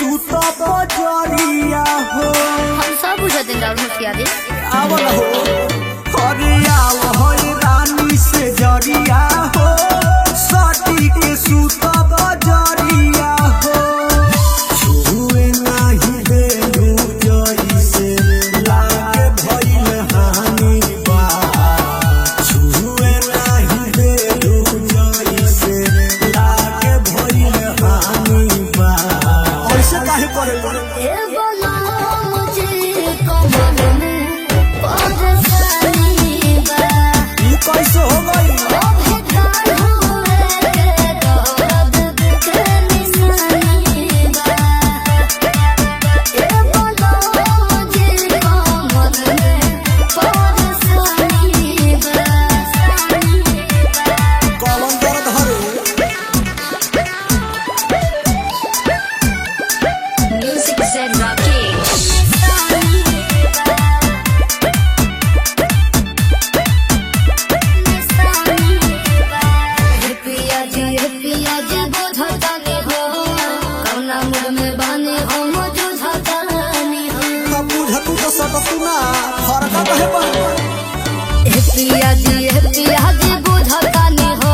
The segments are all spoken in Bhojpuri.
सूता बजरिया हो। हम सब बुझा दिन राउर मुखिया दे आवल हो हरिया हो रानी से जरिया हो सटी के सूता बजरिया हो। छुए नाही देलू जइसे लागे भइल हानि बा। छुए नाही देलू जइसे लागे भइल हानि बा। ऐसे काहे करे ए बोला मुझे कमल में परेशानी बा। ई कैसे हो गई ओ भेदार हुए के दर्द के निशानी बा। ए बोला मुझे कमल में परेशानी बा। कलम दर्द हरे Music said Rakesh. पिया जी बुझता नहीं हो कौना मुझ में बने हो मुझे झता नहीं हो। बुझतू तो सकतू ना फरका कहे पर पिया जी बुझता नहीं हो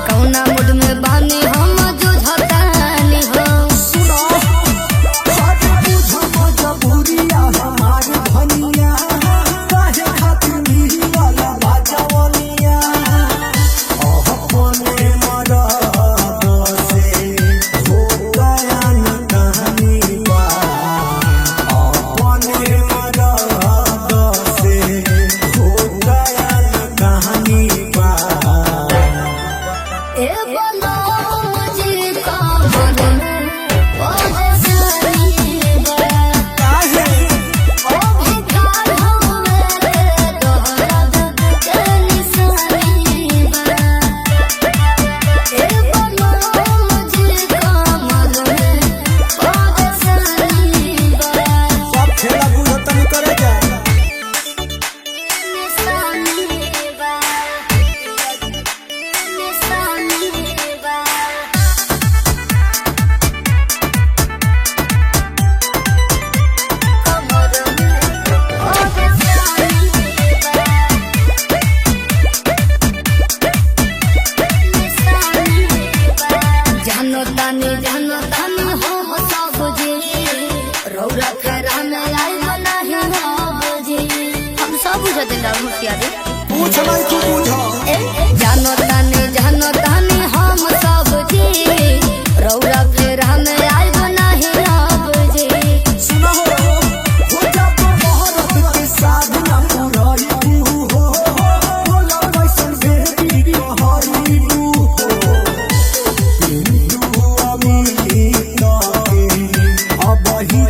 कौना मुझ में बने हो मुझे झता नहीं हो। सुनो हर बुझ मजबूरिया हमार धनिया काहे खातिर मिली वाला बाजवनिया। अपने मरद से हो गया न कहानी बा। अपने मरद से हो गया न कहानी बा। ए बोलो मुझे कमल में परेशानी बा। काहे ओ भेदार हुए के दर्द के निशानी बा। ए बोलो मुझे कमल में परेशानी बा। सब खेला बुझत नहीं करे जा। निशानी बा। निशानी बा। जानो तानी हो सब जी रौरा फेरा में आई नहीं हो जी। हम सब बुझा दिन राउर मुखिया दे पूछ नहीं तू बुझ जानो तानी हम सब जी रौरा फेरा में आई नहीं हो जी। सुनो हो जब मोहब्बत के साधना पुराई तू हो बोला वैसन बेबी कहरी तू हो। पिंटू अमीर के अब ही